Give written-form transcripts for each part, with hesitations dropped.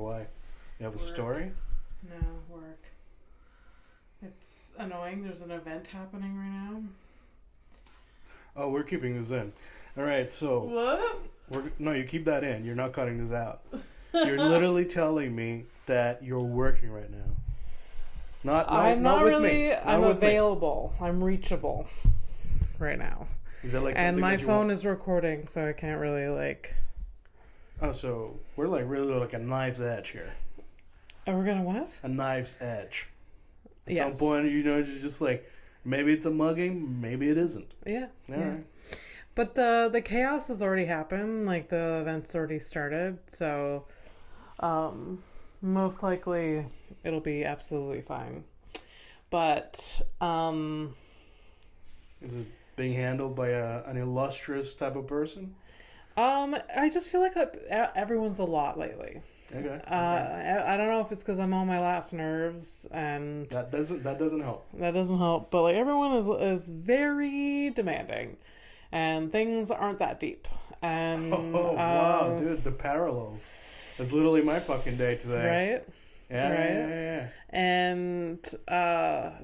Why? You have a Work. story? No, work. It's annoying. There's an event happening right now. Oh, we're keeping this in. All right, so What? no, you keep that in. You're not cutting this out. You're literally telling me that you're working right now. I'm not with really. me. Not I'm with me. available. I'm reachable right now. Is that like And something my that you phone want? is recording, so I can't really like. Oh, so we're like really like a knife's edge here. Oh, we're gonna what? A knife's edge. At Yes. some point, it's just like maybe it's a mugging, maybe it isn't. Yeah. All yeah. right. But the chaos has already happened. Like the event's already started, so most likely it'll be absolutely fine. But Is it being handled by an illustrious type of person? I just feel like everyone's a lot lately. Okay. I don't know if it's because I'm on my last nerves and That doesn't help. that doesn't help. But like everyone is very demanding, and things aren't that deep. And Wow, dude, the parallels. It's literally my fucking day today. right. Yeah, Right. yeah. And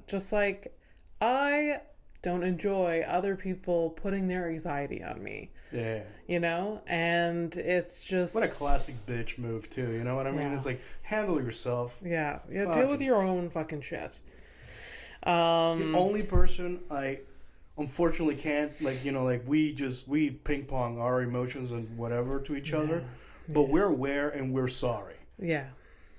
just like I don't enjoy other people putting their anxiety on me, Yeah. and it's just What a classic bitch move too. You know what I mean? Yeah. It's like handle yourself. yeah deal with Fucking- your own fucking shit. The only person I unfortunately can't we ping pong our emotions and whatever to each other, but we're aware and we're sorry. Yeah.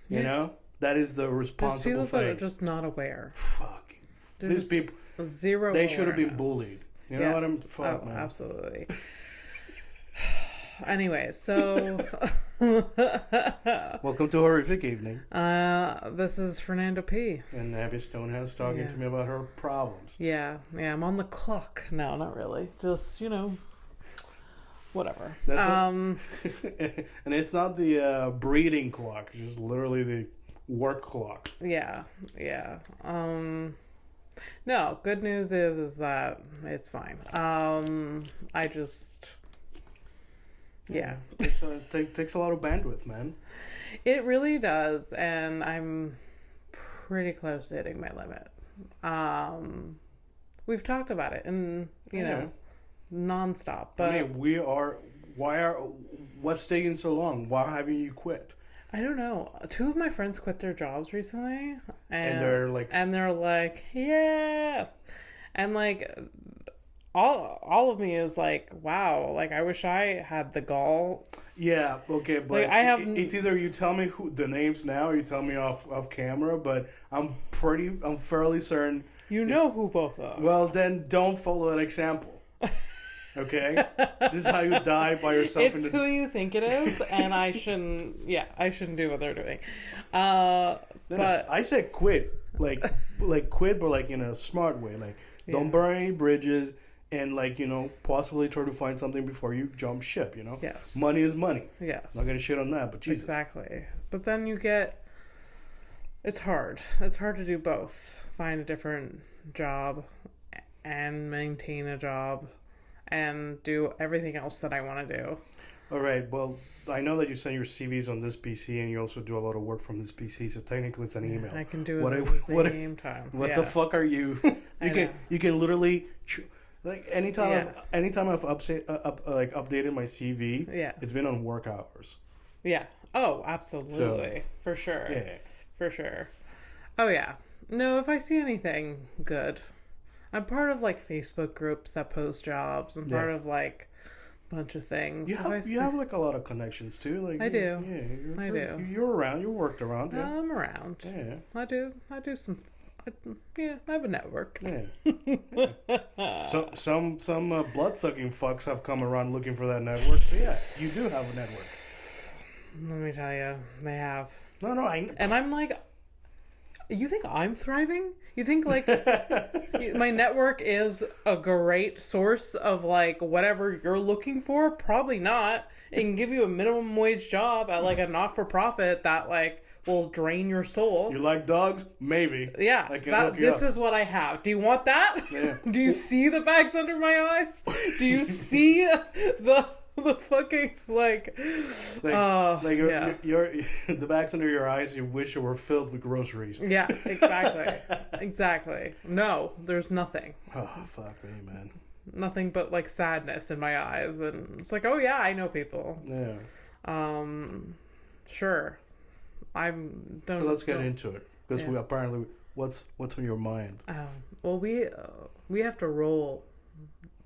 You know? That is the There's responsible people that are thing. just not aware. Fucking these There's people, zero they should have been awareness. bullied. You Yeah. know what I'm fuck, Oh, man. absolutely. Anyway, so Welcome to Horrific Evening. this is Fernando P. And Abby Stonehouse talking Yeah. to me about her problems. Yeah, I'm on the clock. No, not really. Just, whatever. That's and it's not the breeding clock, it's just literally the work clock. Yeah. No, good news is that it's fine. I just yeah. Takes a lot of bandwidth, man. It really does, and I'm pretty close to hitting my limit. We've talked about it and nonstop, but I mean, what's taking so long? Why haven't you quit? I don't know. 2 of my friends quit their jobs recently, And they're like, yes, and like all of me is like, wow, like I wish I had the gall. yeah, okay, but Like, I have it's either you tell me who the names now or you tell me off camera, but I'm fairly certain. You know who both are. Well, then don't follow that example. Okay? This is how you die by yourself. It's who you think it is, and I shouldn't do what they're doing. But I said quit, like quit, but like in a smart way. Like don't burn any bridges, and possibly try to find something before you jump ship. Yes. Money is money. Yes. Not gonna shit on that, but Jesus. Exactly. But then it's hard. It's hard to do both. Find a different job and maintain a job and do everything else that I want to do. All right. Well, I know that you send your CVs on this PC, and you also do a lot of work from this PC. So technically, it's an email. I can do it at the same time. What the fuck are you? You can literally anytime I've updated my CV. Yeah. It's been on work hours. Yeah. Oh, absolutely. For sure. Yeah. For sure. Oh, yeah. No, if I see anything good, I'm part of Facebook groups that post jobs. I'm part of a bunch of things. You have a lot of connections too. I do. Yeah, I do. You're around. You're worked around. Yeah. I'm around. Yeah. I do some. I have a network. Yeah. So some blood sucking fucks have come around looking for that network. So yeah, you do have a network. Let me tell you, they have. No, And I'm like, you think I'm thriving? You think my network is a great source of whatever you're looking for? Probably not. It can give you a minimum wage job at a not-for-profit that will drain your soul. You like dogs? Maybe. Yeah. This is what I have. Do you want that? Yeah. Do you see the bags under my eyes? Do you see The fucking like your the backs under your eyes. You wish it were filled with groceries. Yeah, exactly. No, there's nothing. Oh fuck me, man. Nothing but like sadness in my eyes, and it's like, oh yeah, I know people. Yeah. Sure. Don't. So let's get into it because we apparently what's on your mind. Well, we have to roll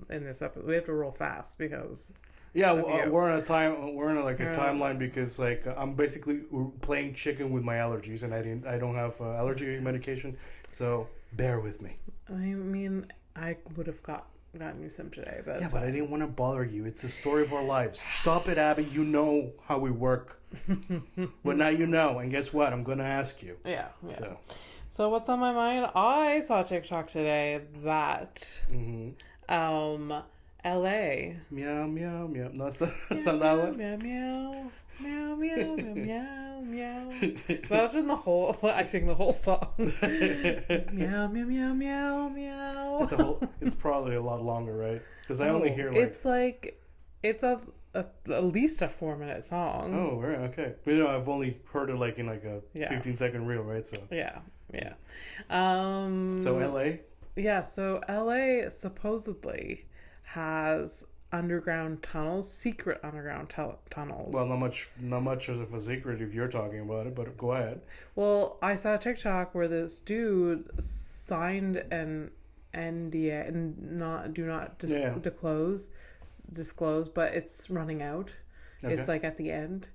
in this episode. We have to roll fast because. Yeah, we're on a timeline because like I'm basically playing chicken with my allergies, and I don't have allergy medication, so bear with me. I mean, I would have gotten you some today, but but I didn't want to bother you. It's the story of our lives. Stop it, Abby. You know how we work. Well, now you know, and guess what? I'm going to ask you. Yeah. So what's on my mind? I saw TikTok today that LA. Meow meow meow. No, that's not that one. Meow meow meow meow meow meow. Imagine the whole. I sing the whole song. Meow meow meow meow meow. It's probably a lot longer, right? Because I only hear like. It's at least a 4-minute song. Oh, right, okay. I've only heard it like in like a 15-second reel, right? So yeah. So LA. Yeah, so LA supposedly has underground tunnels, secret underground tunnels. Well, not much of a secret if you're talking about it, but go ahead. Well, I saw a TikTok where this dude signed an NDA and do not disclose, but it's running out. Okay. It's like at the end.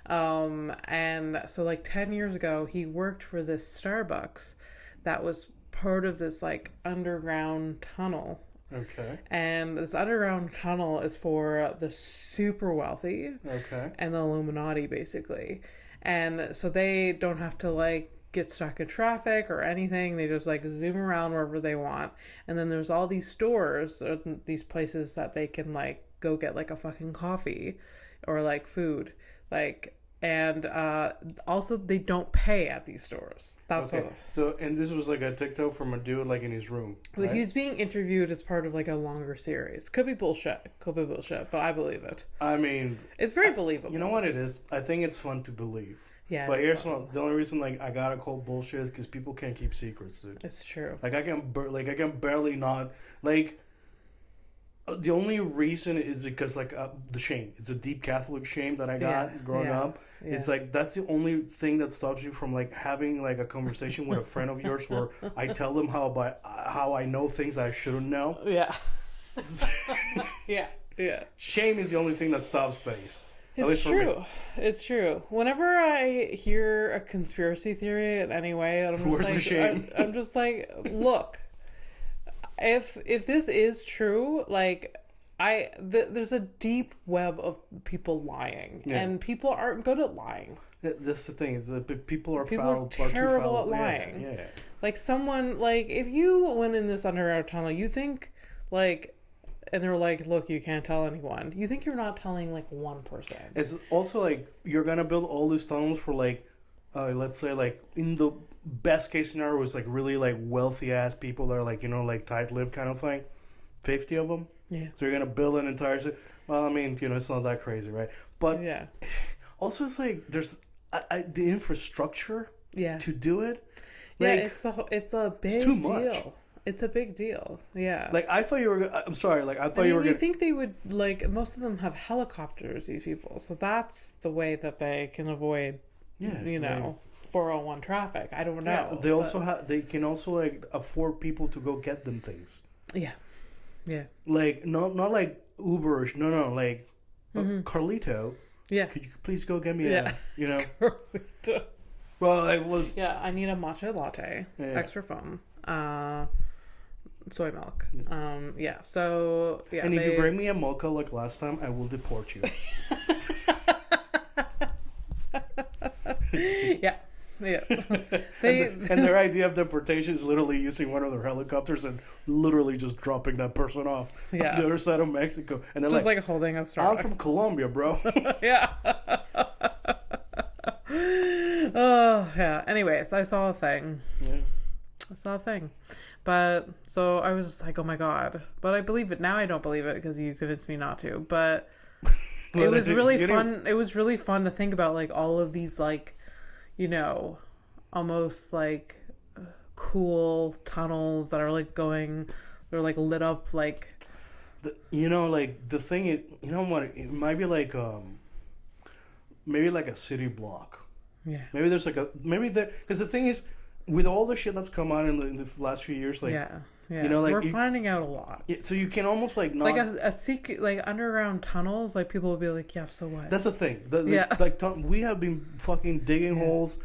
And so like 10 years ago, he worked for this Starbucks that was part of this like underground tunnel. Okay. And this underground tunnel is for the super wealthy. Okay. And the Illuminati, basically. And so they don't have to like get stuck in traffic or anything. They just like zoom around wherever they want. And then there's all these stores or these places that they can like go get like a fucking coffee or like food. Like, and also they don't pay at these stores. That's okay. So, and this was like a TikTok from a dude like in his room. Right? He was being interviewed as part of like a longer series. Could be bullshit, but I believe it. I mean, it's very believable. You know what it is? I think it's fun to believe. Yeah, but here's one. The only reason like I gotta call bullshit is because people can't keep secrets, dude. It's true. Like I can barely not like. The only reason is because like the shame. It's a deep Catholic shame that I got growing up. Yeah. It's like that's the only thing that stops you from like having like a conversation with a friend of yours where I tell them how I know things I shouldn't know. Yeah. Yeah. Shame is the only thing that stops things. It's true. It's true. Whenever I hear a conspiracy theory in any way, I'm just like, look, if this is true, like there's a deep web of people lying, and people aren't good at lying. That's the thing is that people are terrible at lying. Yeah. Like someone like if you went in this underground tunnel, you think like. And they're like, look, you can't tell anyone. You think you're not telling, like, one person. It's also, like, you're going to build all these tunnels for, like, let's say, like, in the best case scenario is, like, really, like, wealthy-ass people that are, like, you know, like, tight-lipped kind of thing. 50 of them. Yeah. So you're going to build an entire city. Well, I mean, you know, it's not that crazy, right? But yeah. Also, it's, like, there's the infrastructure to do it. Like, yeah, it's a big too much. deal. It's a big deal. Yeah. Like, I thought you were... I'm sorry. Like, I thought you were going to... I think they would... Like, most of them have helicopters, these people. So that's the way that they can avoid, 401 traffic. I don't know. Yeah, they also have... They can also, like, afford people to go get them things. Yeah. Yeah. Like, not like Uber. No. Like, Carlito. Yeah. Could you please go get me a... You know? Carlito. Well, I was... Yeah, I need a matcha latte. Yeah. Extra foam. Soy milk. So yeah. And if you bring me a mocha like last time, I will deport you. Yeah. And their idea of deportation is literally using one of their helicopters and literally just dropping that person off on the other side of Mexico. And they're just like holding a Starbucks. I'm from Colombia, bro. Yeah. Oh, yeah. Anyways, I saw a thing. Yeah. But so I was just like, oh my god. But I believe it now. I don't believe it because you convinced me not to. But It was really fun. It was really fun to think about, like, all of these, like, you know, almost like cool tunnels that are like going, they're like lit up, like, like the thing is, you know what, it might be like maybe like a city block. Yeah. Maybe there's like because the thing is, with all the shit that's come out in the last few years, like, yeah, you know, like we're finding out a lot. So you can almost like not, like a secret, like underground tunnels. Like people will be like, yeah, so what? That's the thing. Yeah. We have been fucking digging holes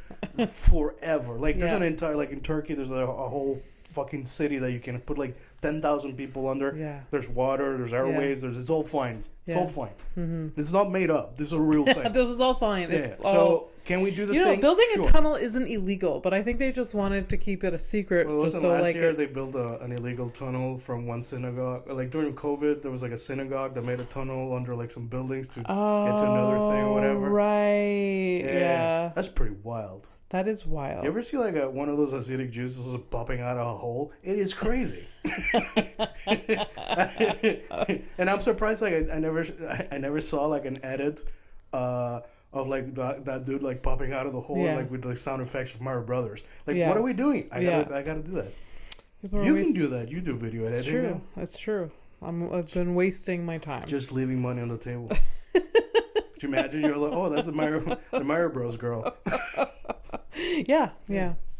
forever. Like there's an entire, like in Turkey, there's a whole fucking city that you can put like 10,000 people under. Yeah. There's water. There's airways. It's all fine. It's all fine. Mm-hmm. This is not made up. This is a real thing. This is all fine. Yeah. It's so can we do the thing? Building Sure. a tunnel isn't illegal, but I think they just wanted to keep it a secret. Well, just so last like year they built an illegal tunnel from one synagogue. Like during COVID, there was like a synagogue that made a tunnel under like some buildings to get to another thing or whatever. Right. Yeah. That's pretty wild. That is wild. You ever see like one of those Hasidic Jews just popping out of a hole? It is crazy. And I'm surprised like I never saw like an edit of like that dude like popping out of the hole like with the sound effects of Mario Brothers. Like what are we doing? I gotta do that. You can do that. You do video editing. It's true. It's true. I've been wasting my time. Just leaving money on the table. Could you imagine? You're like, oh, that's the Mario Bros girl. Yeah.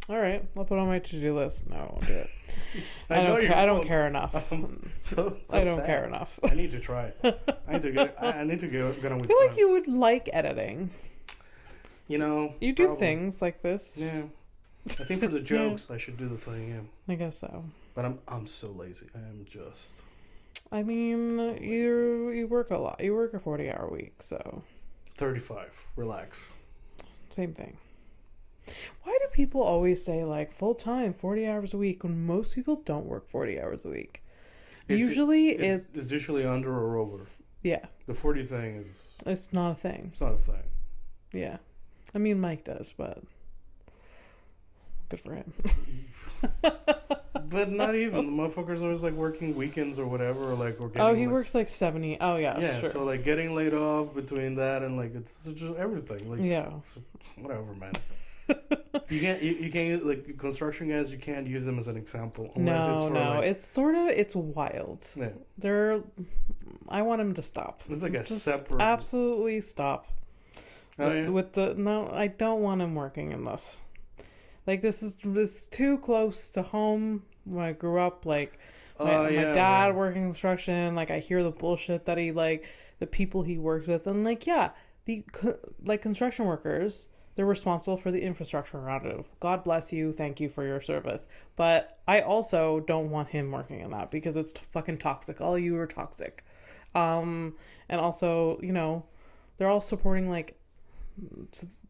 All right, I'll put it on my to-do list. No, I won't do it. I don't care enough. So I don't sad. care enough. I need to try it. I need to get on with I time. feel like you would like editing. You know, you do things like this. Yeah, I think for the jokes, I should do the thing. Yeah, I guess so. But I'm so lazy. I am just. I mean, you work a lot. You work a 40-hour week, so. 35. Relax. Same thing. Why do people always say like full time 40 hours a week when most people don't work 40 hours a week? It's usually under or over. Yeah. The 40 thing is. It's not a thing. It's not a thing. Yeah. I mean, Mike does, but good for him. But not even. The motherfucker's always like working weekends or whatever, or like or getting, he works like 70. Oh yeah. Yeah. Sure. So like getting laid off between that and like it's just everything. Like whatever, man. You can't like construction guys. You can't use them as an example. It's wild. Yeah. I want him to stop. It's like just separate. Absolutely stop. Oh, yeah? I don't want him working in this. Like this is too close to home. When I grew up, like my dad working construction. Like I hear the bullshit that he the people he works with, and the construction workers. They're responsible for the infrastructure around it. God bless you. Thank you for your service. But I also don't want him working in that because it's fucking toxic. All you are toxic. And also, they're all supporting like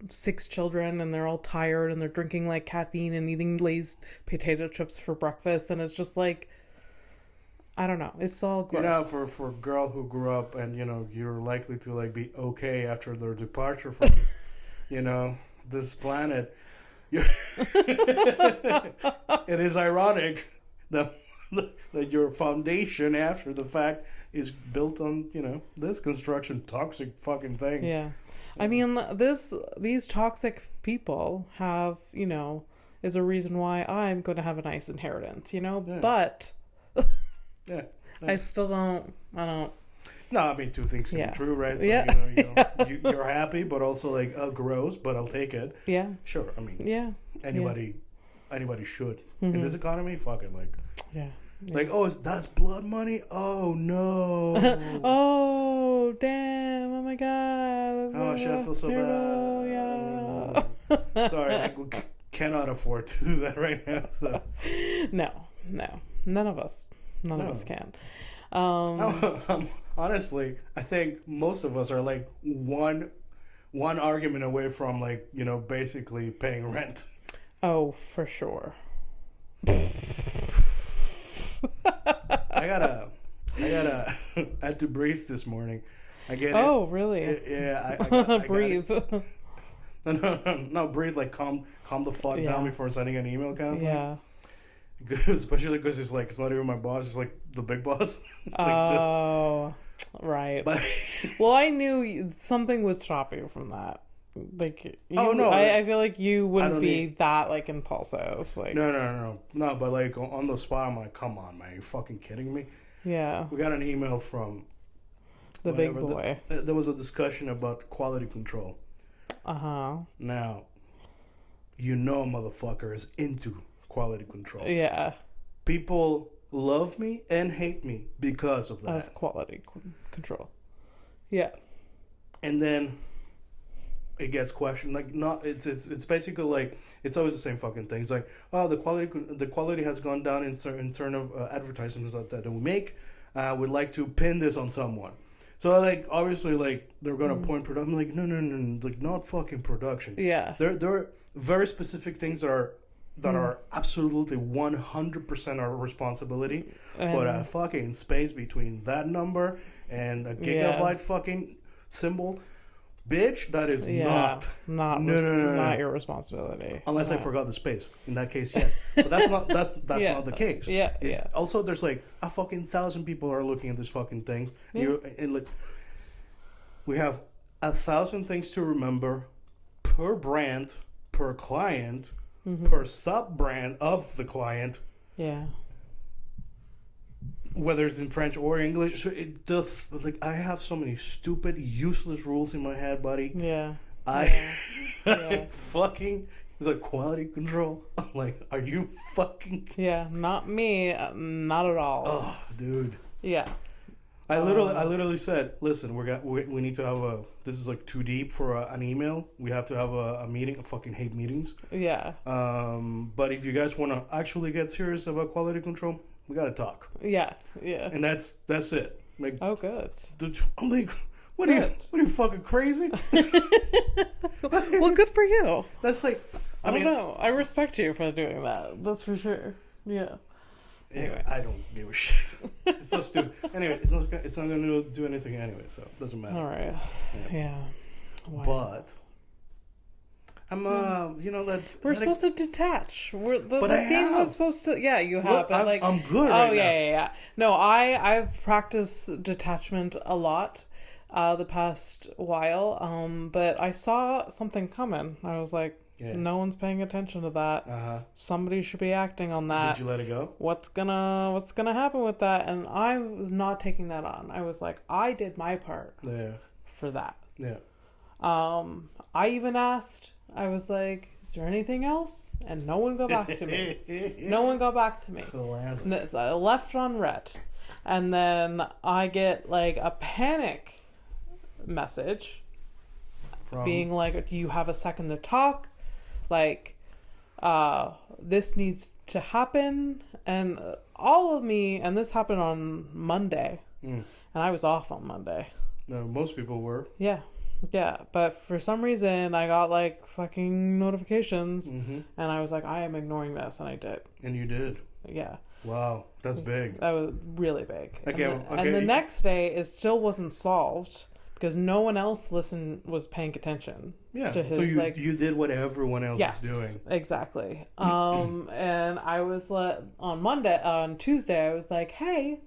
6 children and they're all tired and they're drinking like caffeine and eating Lay's potato chips for breakfast. And it's just like, I don't know. It's all gross. For a girl who grew up and, you're likely to like be okay after their departure from this. This planet. It is ironic that your foundation after the fact is built on, this construction toxic fucking thing. Yeah. I mean, these toxic people have, is a reason why I'm going to have a nice inheritance, but yeah. I still don't. No, I mean, 2 things can be true, right? So, you're happy, but also like, oh, gross, but I'll take it. Yeah. Sure. I mean, anybody should. Mm-hmm. In this economy, fucking like. Yeah. Like, that's blood money? Oh, no. Oh, damn. Oh, my God. Oh, shit, I feel so bad. Yeah. Sorry, I cannot afford to do that right now. So. No. None of us can. Honestly, I think most of us are like one argument away from like, basically paying rent. Oh, for sure. I had to breathe this morning. I get it. Oh, really? Yeah. I breathe. No, breathe, like calm the fuck down before sending an email kind of thing. Yeah. Especially because it's not even my boss, it's like the big boss. Right. But well, I knew something would stop you from that. Like, you, oh no, I feel like you wouldn't be need... that like impulsive. Like, no. But like on the spot, I'm like, come on, man, are you fucking kidding me? Yeah. We got an email from the big boy. There was a discussion about quality control. Now, motherfucker is into quality control. Yeah. People love me and hate me because of that. Of quality control. Yeah. And then it gets questioned. Like, not it's basically like it's always the same fucking thing. It's like, oh, the quality has gone down in certain of advertisements that we make. We'd like to pin this on someone. So like obviously like they're gonna point production. I'm like no, like not fucking production. Yeah. There are very specific things that are absolutely 100% our responsibility. But a fucking space between that number and a gigabyte fucking symbol, bitch, that is not your responsibility. Unless I forgot the space. In that case, yes. But that's not not the case. Also, there's like a fucking 1,000 people are looking at this fucking thing. Yeah. And like, we have 1,000 things to remember per brand, per client, per sub brand of the client. Yeah. Whether it's in French or English, so it does. Like, I have so many stupid, useless rules in my head, buddy. Yeah. Fucking. It's like quality control. I'm like, are you fucking? Yeah, not me, not at all. Oh, dude. Yeah. I literally said, listen, we need to have this is like too deep for an email. We have to have a meeting. I fucking hate meetings. Yeah. But if you guys want to actually get serious about quality control, we got to talk. Yeah. And that's it. Like, oh, good. Dude, I'm like, what are you fucking crazy? Well, good for you. That's like, I don't know. I respect you for doing that. That's for sure. Yeah. Anyway, I don't give a shit. It's so stupid. Anyway, it's not going to do anything anyway, so it doesn't matter. All right. Yeah. Wow. But I'm that we're supposed to detach. But I theme have. Was supposed to. Yeah, you have. Well, but I'm good right now. Yeah. No, I've practiced detachment a lot, the past while. But I saw something coming. I was like, no one's paying attention to that. Somebody should be acting on that. Did you let it go? What's gonna happen with that? And I was not taking that on. I was like, I did my part. Yeah. For that. Yeah. I even asked. I was like, is there anything else? And no one got back to me. Classic. I left on red. And then I get like a panic message being like, do you have a second to talk? Like, this needs to happen. And all of me, and this happened on Monday. And I was off on Monday. No, most people were. Yeah, but for some reason I got like fucking notifications, and I was like, I am ignoring this, and I did. And you did. Yeah. Wow, that's big. That was really big. Okay, and the next day, it still wasn't solved because no one else was paying attention. Yeah. To his, so you did what everyone else is doing. Exactly. And I was on Tuesday, I was like, hey,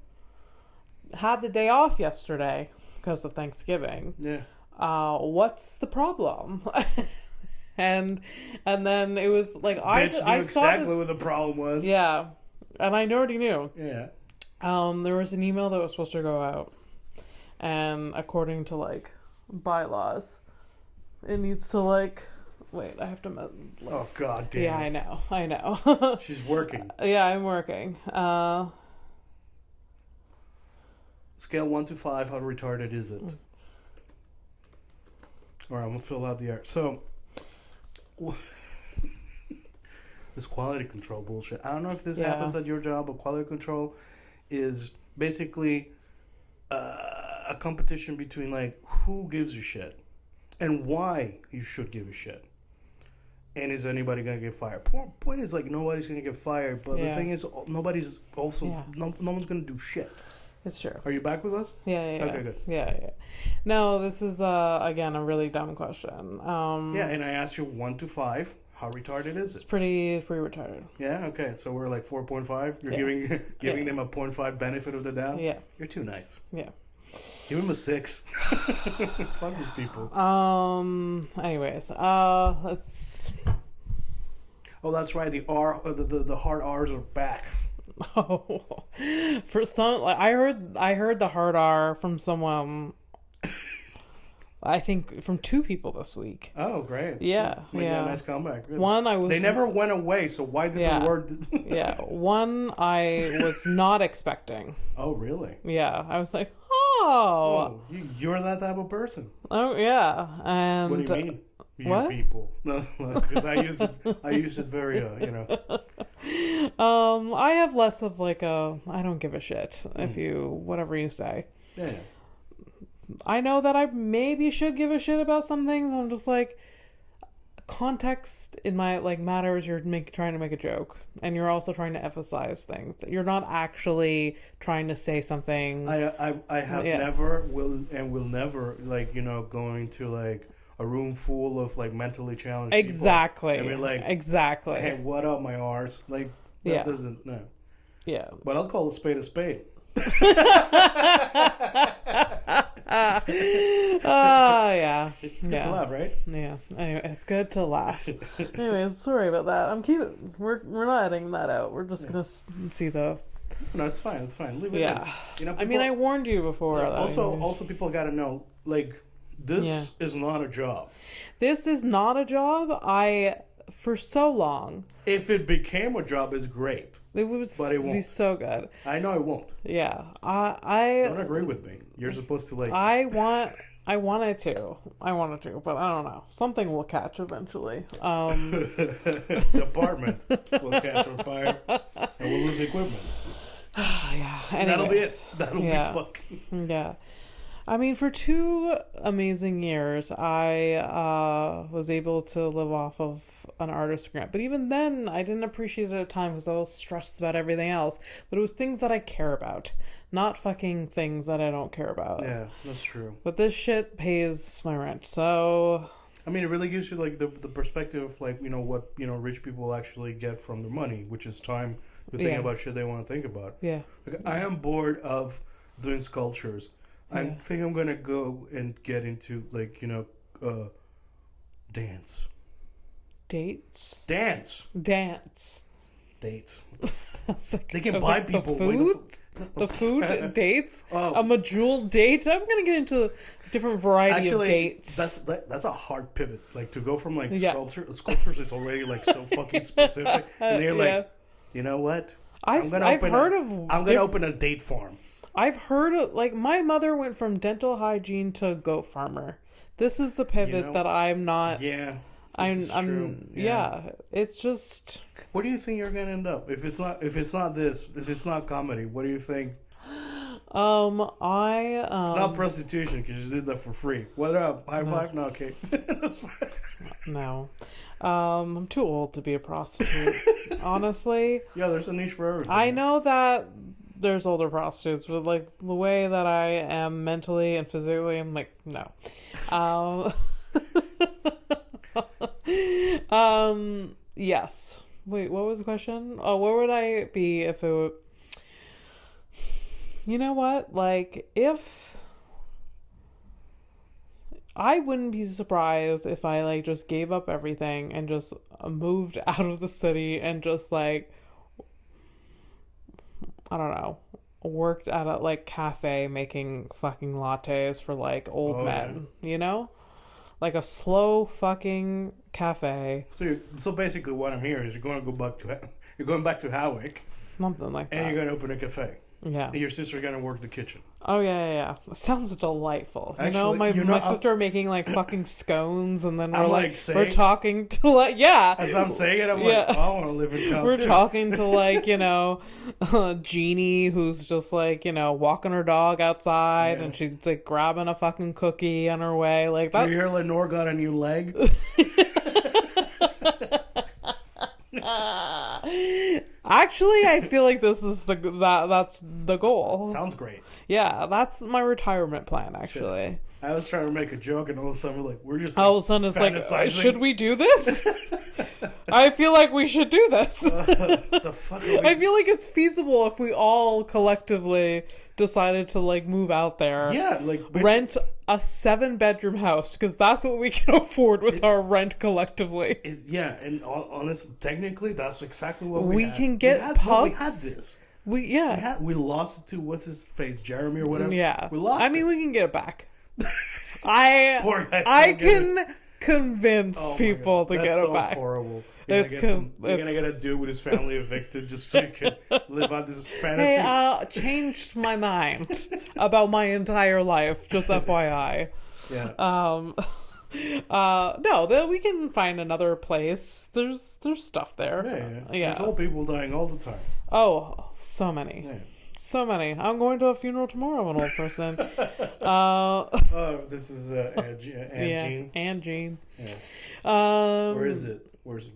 had the day off yesterday because of Thanksgiving. Yeah. What's the problem? and then it was like I saw exactly what the problem was. Yeah, and I already knew. Yeah. There was an email that was supposed to go out, and according to like bylaws, it needs to like wait. I have to. Oh god damn. Yeah, I know. She's working. Yeah, I'm working. Scale 1 to 5. How retarded is it? All right, I'm gonna fill out the art. So, this quality control bullshit. I don't know if this happens at your job, but quality control is basically a competition between like who gives a shit and why you should give a shit. And is anybody gonna get fired? Point is like nobody's gonna get fired, but the thing is nobody's also no one's gonna do shit. It's true. Are you back with us? Yeah. Okay, good. Yeah. No, this is again a really dumb question. And I asked you 1 to 5. How retarded is it? It's pretty retarded. Yeah. Okay. So we're like 4.5. You're giving them a 0.5 benefit of the doubt. Yeah. You're too nice. Yeah. Give him a 6. Fuck these people. Anyways, let's. Oh, that's right. The hard R's are back. Oh, for some, like I heard the hard R from someone. I think from 2 people this week. Oh, great. Yeah, It's making a nice comeback. Good. One They never went away, so why did the word... Yeah, one I was not expecting. Oh, really? Yeah, I was like, oh. You're that type of person. Oh, yeah. And what do you mean? You what? people. No, because I use it very, I have less of like a, I don't give a shit if you, whatever you say. Yeah. I know that I maybe should give a shit about some things. I'm just like, context in my like matters. You're trying to make a joke, and you're also trying to emphasize things. You're not actually trying to say something. I have never will never going to like a room full of like mentally challenged exactly. people. I mean, like exactly. Hey, what up, my R's? Like that doesn't no. Yeah. But I'll call a spade a spade. Yeah. It's good to laugh, right? Yeah. Anyway, it's good to laugh. Anyway, sorry about that. We're not editing that out. We're just gonna see the. No, it's fine. It's fine. Leave it. Yeah. In. I mean, I warned you before. Like, also, people got to know, like, this is not a job. This is not a job. For so long. If it became a job, it's great. It would be so good. I know it won't. Yeah. I don't agree with me. You're supposed to like. I wanted to, but I don't know. Something will catch eventually. The apartment will catch on fire, and we'll lose equipment. Yeah. Anyways, that'll be it. That'll be fucking. Yeah. I mean, for 2 amazing years, I was able to live off of an artist grant. But even then, I didn't appreciate it at times because I was stressed about everything else. But it was things that I care about, not fucking things that I don't care about. Yeah, that's true. But this shit pays my rent, so... I mean, it really gives you, like, the perspective of, like, what, rich people actually get from their money, which is time to think about shit they want to think about. Yeah. Like, I am bored of doing sculptures. I think I'm gonna go and get into like dance. Dates. Dance. Dates. They can buy people the food dates. A medjool date. I'm gonna get into different variety of dates. That's a hard pivot. Like to go from like sculptures is already like so fucking specific, and they're like, you know what? I'm gonna open a date farm. I've heard of, like, my mother went from dental hygiene to goat farmer. This is the pivot that I'm not. Yeah. I'm true. Yeah. It's just. Where do you think you're gonna end up? If it's not comedy, what do you think? It's not prostitution because you did that for free. What up? High five? No, okay. That's fine. No. I'm too old to be a prostitute. Honestly. Yeah, there's a niche for everything. I know that there's older prostitutes, but like the way that I am mentally and physically, I'm like, no. Yes. Wait, what was the question? Oh, where would I be if it would... You know what? Like, if... I wouldn't be surprised if I like just gave up everything and just moved out of the city and just like, I don't know, worked at a like cafe making fucking lattes for like old men, you know? Like a slow fucking cafe. So basically what I'm hearing is you're going back to Howick. Something like that. And you're going to open a cafe. Yeah. And your sister's going to work the kitchen. Oh, yeah. It sounds delightful. Actually, my sister making, like, fucking scones, and then we're talking to, like, As I'm saying it, I'm like, oh, I want to live in town, We're talking to, like, Jeannie, who's just, like, walking her dog outside, and she's, like, grabbing a fucking cookie on her way. Like, that... Do you hear Lenore got a new leg? Actually, I feel like this is that's the goal. Sounds great. Yeah, that's my retirement plan, actually. Shit. I was trying to make a joke, and all of a sudden we're just... All of a sudden it's like, should we do this? I feel like we should do this. The fuck are we... I feel like it's feasible if we all collectively decided to like move out there. Yeah, like rent a 7-bedroom house because that's what we can afford with our rent collectively. Yeah, and honestly, technically, that's exactly what we had. can get pubs. No, we had this. We lost it to what's his face, Jeremy or whatever. Yeah, we lost. I mean, we can get it back. I can convince people to get it back. Horrible. We're gonna get a dude with his family evicted just so he can live out this fantasy. Hey, changed my mind about my entire life. Just FYI. Yeah. No, we can find another place. There's stuff there. Yeah. There's old people dying all the time. Oh, so many. Yeah. So many. I'm going to a funeral tomorrow of an old person. This is Aunt Jean. Aunt Jean. Yeah. Where is it? Where's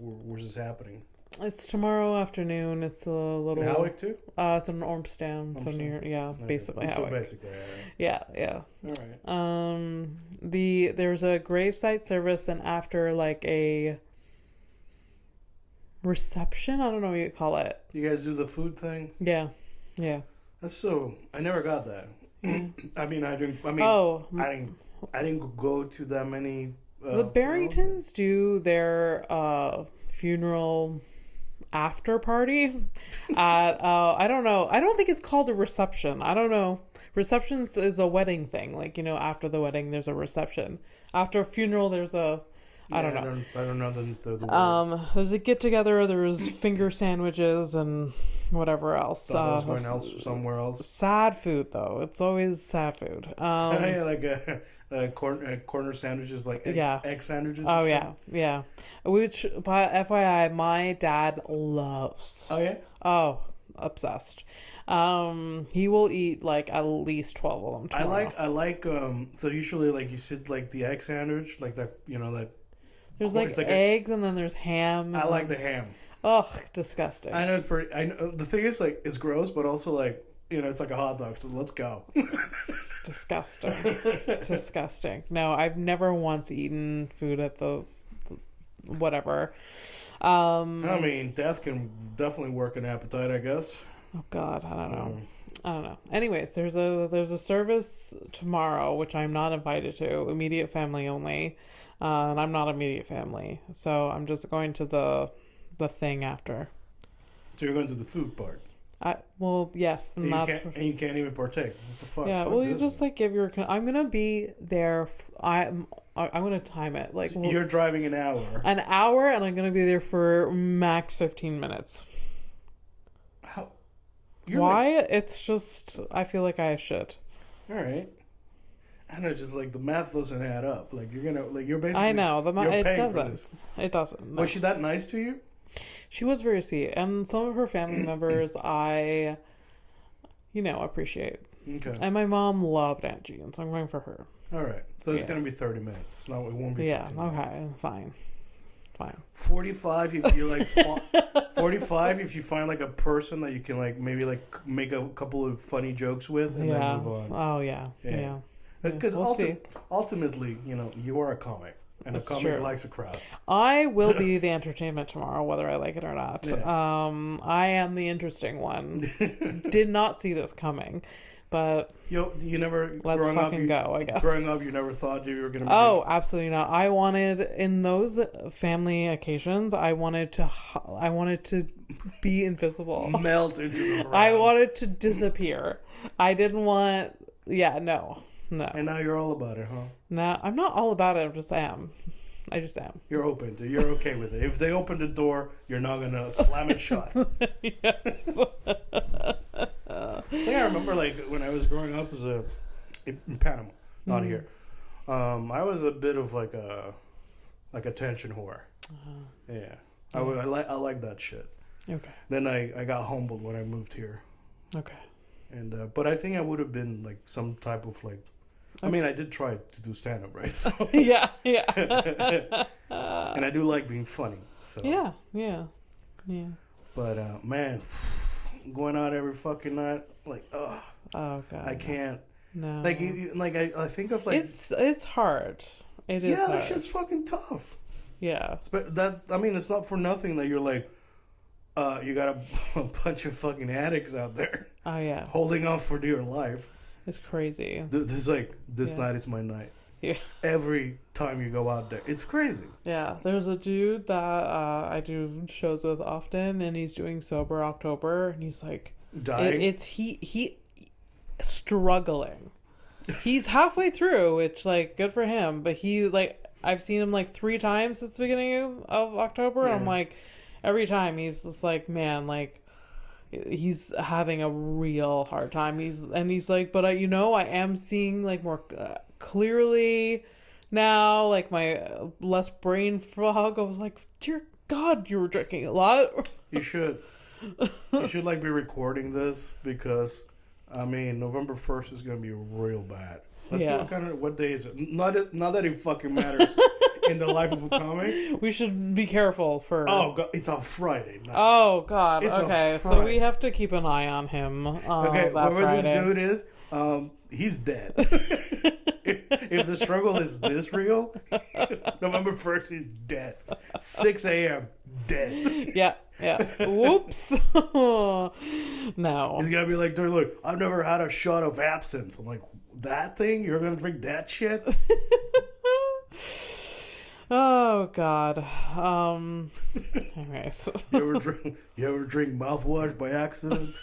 this happening? It's tomorrow afternoon. It's a little. In Howick too? It's in Ormstown, so near. Yeah, basically Howick. So basically, yeah. All right. There's a gravesite service, and after like a reception, I don't know what you call it. You guys do the food thing? Yeah. That's so. I never got that. I didn't go to that many. The Barringtons do their funeral after party at I don't know. I don't think it's called a reception. I don't know. Receptions is a wedding thing. Like, after the wedding there's a reception. After a funeral there's a I don't know. I don't know the word. There's a get together, there's finger sandwiches and whatever else. Somewhere else. Sad food though. It's always sad food. Like corner sandwiches, like egg sandwiches. Oh yeah. Which, by FYI, my dad loves. Oh yeah. Oh, obsessed. He will eat like at least 12 of them tomorrow. I like. So usually, like you said, like the egg sandwich, like that. That. There's like eggs and then there's ham. I like the ham. Ugh, disgusting. I know. The thing is, like, it's gross, but also like. It's like a hot dog, so let's go. Disgusting. No, I've never once eaten food at those, whatever. Death can definitely work an appetite, I guess. Oh God, I don't know. Anyways, there's a service tomorrow, which I'm not invited to, immediate family only, and I'm not immediate family, so I'm just going to the thing after. So you're going to the food part. Yes, and you can't even partake. What the fuck? Yeah, well, you just like give your. I'm gonna be there. I'm gonna time it. Like, so you're driving an hour. An hour, and I'm gonna be there for max 15 minutes. How? Why? It's just I feel like I should. All right. I know, just like the math doesn't add up. Like you're basically. I know the math. It doesn't. For this. It doesn't. No. Was she that nice to you? She was very sweet, and some of her family members I, appreciate. Okay. And my mom loved Aunt Jean, so I'm going for her. All right. So it's going to be 30 minutes. No, it won't be 15 minutes. Okay. Fine. 45 if you're like 45 if you find like a person that you can like maybe like make a couple of funny jokes with and then move on. Oh yeah. Because ultimately, you are a comic. And That's a comic true. likes a crowd. I will be the entertainment tomorrow, whether I like it or not. Yeah. I am the interesting one. Did not see this coming, but you never. Let's fucking go. I guess. Growing up, you never thought you were gonna. Oh, absolutely not. I wanted in those family occasions. I wanted to be invisible. Melt into the ground. I wanted to disappear. I didn't want. Yeah, no. And now you're all about it, huh? No, I'm not all about it. I just am. You're open to. You're okay with it. If they open the door, you're not gonna slam it shut. Yes. I think I remember, like when I was growing up in Panama, not here. I was a bit of like a attention whore. Yeah, I like that shit. Okay. Then I got humbled when I moved here. Okay. And but I think I would have been like some type of like. I mean, I did try to do stand-up, right? So. Yeah. And I do like being funny. So. Yeah. But man, going out every fucking night, like, oh God, I can't. No. Like I think of like. It's hard. It is. Yeah, hard. it's just fucking tough. Yeah. But it's not for nothing that you're like, you got a bunch of fucking addicts out there. Oh, yeah. Holding on for dear life. It's crazy. This night is my night. Yeah. Every time you go out there. It's crazy. Yeah. There's a dude that I do shows with often, and he's doing Sober October, and he's like... Dying? He struggling. He's halfway through, which, like, good for him, but he, like... I've seen him, like, 3 times since the beginning of October. Yeah. I'm like... Every time he's just like, man, like... He's having a real hard time. He's like, but I am seeing like more clearly now, like my less brain fog. I was like, dear God, you were drinking a lot. You should like be recording this because, November 1st is gonna be real bad. Let's see what day is it? Not that it fucking matters. In the life of a comic, we should be careful for. Oh God, it's on Friday. Nice. Oh God. Okay, so we have to keep an eye on him. Okay, whoever this dude is, he's dead. if the struggle is this real, November 1st, he's dead. 6 a.m. dead. Yeah. Whoops. No. He's gonna be like, look, I've never had a shot of absinthe. I'm like, that thing? You're gonna drink that shit? Oh God. Okay. So. You ever drink mouthwash by accident?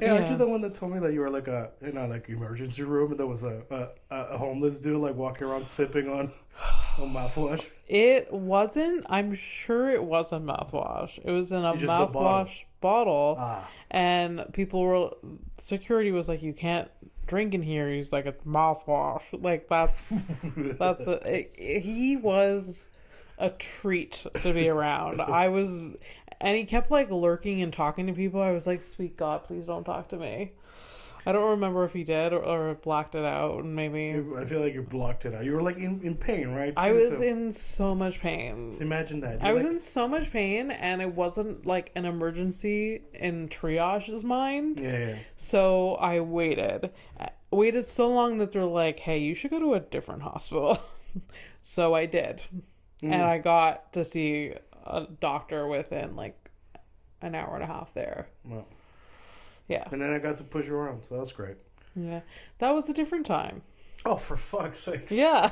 Hey, aren't you the one that told me that you were like emergency room and there was a homeless dude like walking around sipping on mouthwash? It wasn't. I'm sure it wasn't mouthwash. It was in a mouthwash bottle. And security was like, you can't drink in here. He's like, a mouthwash. Like he was a treat to be around. And he kept like lurking and talking to people. I was like, sweet God, please don't talk to me. I don't remember if he did or blacked it out. Maybe. I feel like you blocked it out. You were like in pain, right? I was in so much pain. So imagine that. I was in so much pain, and it wasn't like an emergency in triage's mind. Yeah. So I waited so long that they're like, hey, you should go to a different hospital. So I did. And I got to see a doctor within like an hour and a half there. Well, yeah. And then I got to push you around, so that's great. Yeah. That was a different time. Oh, for fuck's sakes. Yeah.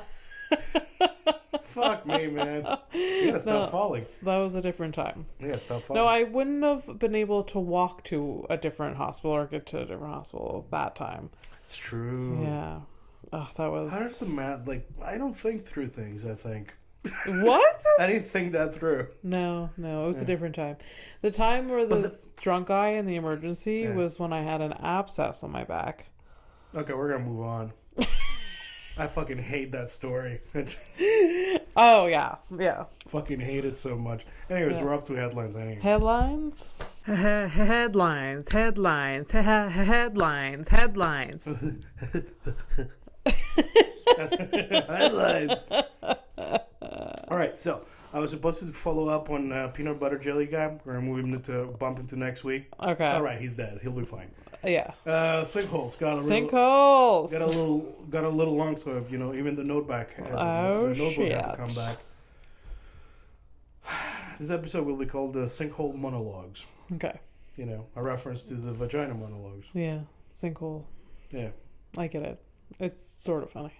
Fuck me, man. You gotta stop falling. That was a different time. Yeah, stop falling. No, I wouldn't have been able to walk to a different hospital or get to a different hospital that time. It's true. Yeah. Oh, that was... How does the math... Like, I don't think through things, I think. What? I didn't think that through. No, it was a different time. The time where this drunk guy in the emergency was when I had an abscess on my back. Okay, we're gonna move on. I fucking hate that story. Oh, yeah. Fucking hate it so much. Anyways, we're up to headlines anyway. Headlines? Headlines. Headlines. All right, so I was supposed to follow up on peanut butter jelly guy. We're gonna move him to bump into next week. Okay, it's all right. He's dead. He'll be fine. Yeah. Sinkholes got a little long, so even the notebook had to come back. This episode will be called the Sinkhole Monologues. Okay. A reference to the vagina monologues. Yeah, sinkhole. Yeah, I get it. It's sort of funny.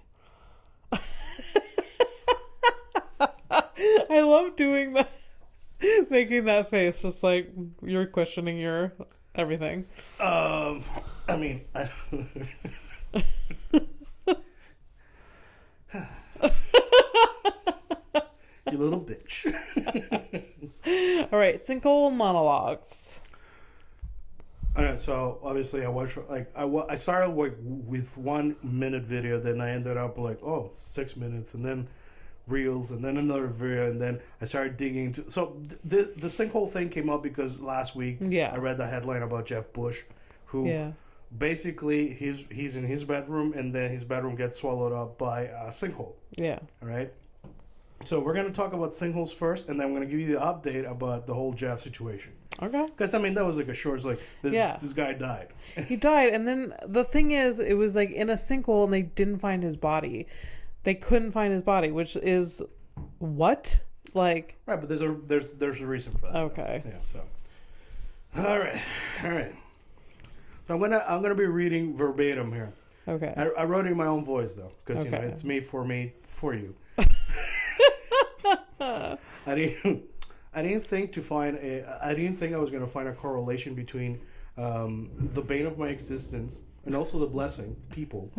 I love doing that, making that face, just like you're questioning your everything. You little bitch. All right, Sinkhole Monologues. Alright, so obviously I watched I started with 1 minute video, then I ended up 6 minutes, and then reels, and then another video, and then I started digging into. So the sinkhole thing came up because last week I read the headline about Jeff Bush, who basically he's in his bedroom, and then his bedroom gets swallowed up by a sinkhole. Yeah. All right. So we're gonna talk about sinkholes first, and then I'm gonna give you the update about the whole Jeff situation. Okay. Because I mean, that was like a short. It's like this guy died. He died, and then the thing is, it was like in a sinkhole, and they didn't find his body. They couldn't find his body, which is what like. Right, but there's a reason for that. Okay. Yeah. So. All right. So I'm gonna be reading verbatim here. Okay. I wrote it in my own voice though, because you know it's me, for you. I didn't think I was gonna find a correlation between the bane of my existence and also the blessing, people,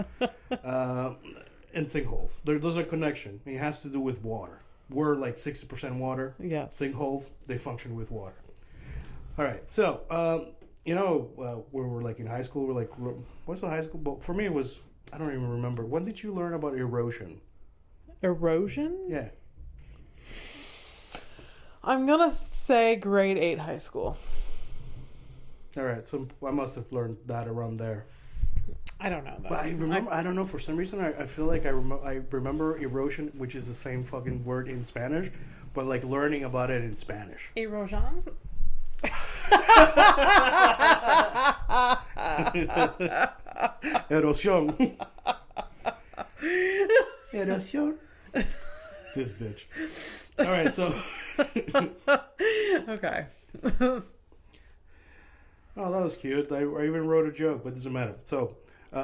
and sinkholes. There's a connection. It has to do with water. We're like 60% water. Yes. Sinkholes, they function with water. All right. So, we were like in high school. We're like, what's the high school? But for me, it was, I don't even remember. When did you learn about erosion? Erosion? Yeah. I'm gonna say grade 8 high school. All right. So I must have learned that around there. I don't know though. But I remember. I don't know. For some reason, I feel like I remember erosion, which is the same fucking word in Spanish, but like learning about it in Spanish. Erosion. Erosión. Erosión. This bitch. All right. So. Okay. Oh, that was cute. I even wrote a joke, but it doesn't matter. So,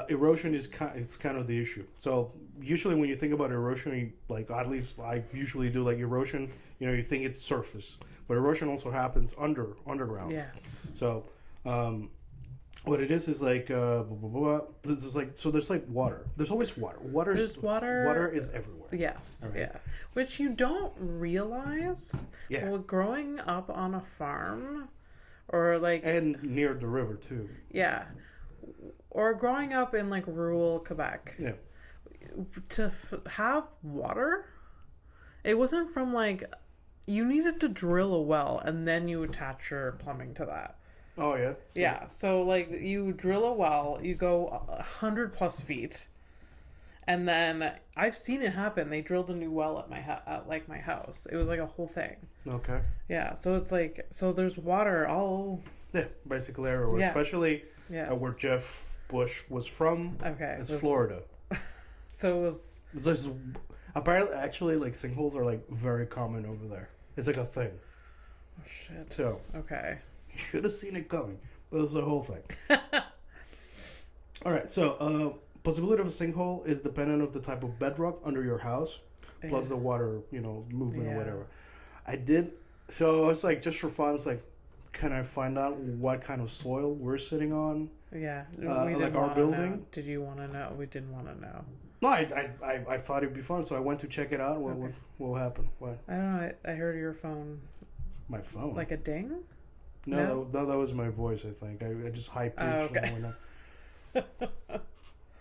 erosion is kind of the issue. So, usually when you think about erosion, at least I usually do, like erosion, you think it's surface. But erosion also happens underground. Yes. So, what it is like, this is like, so there's like water. There's always water. Water is everywhere. Yes. Right? Yeah. Which you don't realize. Yeah. Well, growing up on a farm, or like, and near the river too. Yeah. Or growing up in like rural Quebec. Yeah. To have water, it wasn't from like, you needed to drill a well and then you attach your plumbing to that. Oh yeah. Yeah. So like you drill a well, you go 100+ feet, and then I've seen it happen. They drilled a new well at my house. It was like a whole thing. Okay. Yeah. So it's like, so there's water all. Yeah, basically everywhere, especially where Jeff Bush was from. Okay. It's Florida. So it was. This apparently, actually, like sinkholes are like very common over there. It's like a thing. Oh shit. So. Okay. You should have seen it coming. But it's the whole thing. All right. So, possibility of a sinkhole is dependent of the type of bedrock under your house, plus the water, movement or whatever. So it's like, just for fun, it's like, can I find out what kind of soil we're sitting on? Yeah. Like our building? Know. Did you want to know? We didn't want to know. No, I thought it'd be fun, so I went to check it out. What happened? What? I don't know. I heard your phone. My phone? Like a ding? No, that was my voice, I think. I just high-pitched and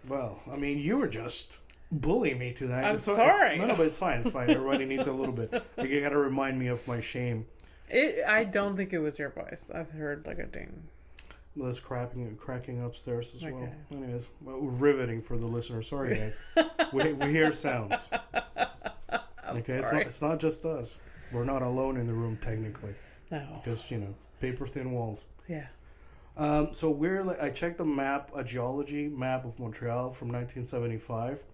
Well, I mean, you were just bullying me tonight. I'm sorry. No, but it's fine. It's fine. Everybody needs a little bit. Like, you got to remind me of my shame. I don't think it was your voice. I've heard like a ding. Well, it's cracking upstairs as well. Okay. Anyways, riveting for the listener. Sorry, guys. we hear sounds. Okay, it's not just us. We're not alone in the room, technically. No. Because, paper thin walls. Yeah. So I checked a geology map of Montreal from 1975.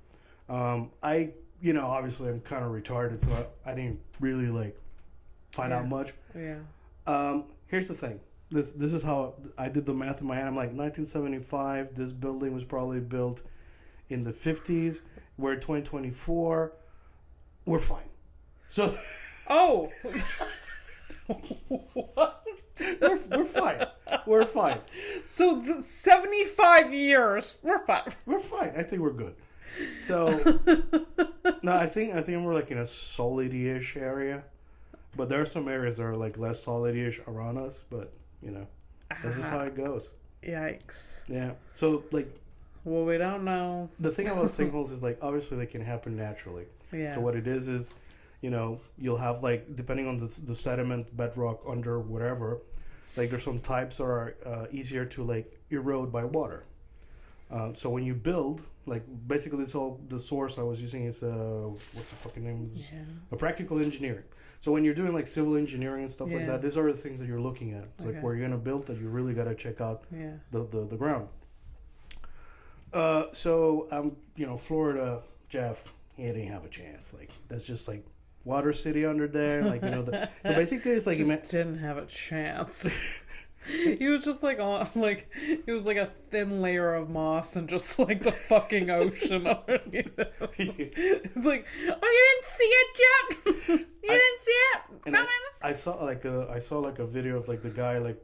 Obviously I'm kind of retarded, so I didn't really find out much. Yeah. Here's the thing. This is how I did the math in my head. I'm like, 1975, this building was probably built in the 50s. We're 2024. We're fine. So. Oh. What? We're fine. We're fine. So 75 years. We're fine. We're fine. I think we're good. So no, I think we're like in a solid-ish area, but there are some areas that are like less solid-ish around us. But this is how it goes. Yikes. Yeah. So well, we don't know. The thing about sinkholes is obviously they can happen naturally. Yeah. So what it is you'll have depending on the sediment, bedrock, under whatever, there's some types that are easier to erode by water. So when you build, like basically the source I was using is what's the fucking name? It's a practical engineering. So when you're doing like civil engineering and stuff like that, these are the things that you're looking at. It's like where you're gonna build that you really gotta check out the ground. So Florida, Jeff, he didn't have a chance. Like that's just like water city under there. Like so basically it's like just didn't have a chance. He was just like it was like a thin layer of moss and just like the fucking ocean underneath it. It's like, oh, you didn't see it, Jeff. You didn't see it. And I saw like a video of like the guy like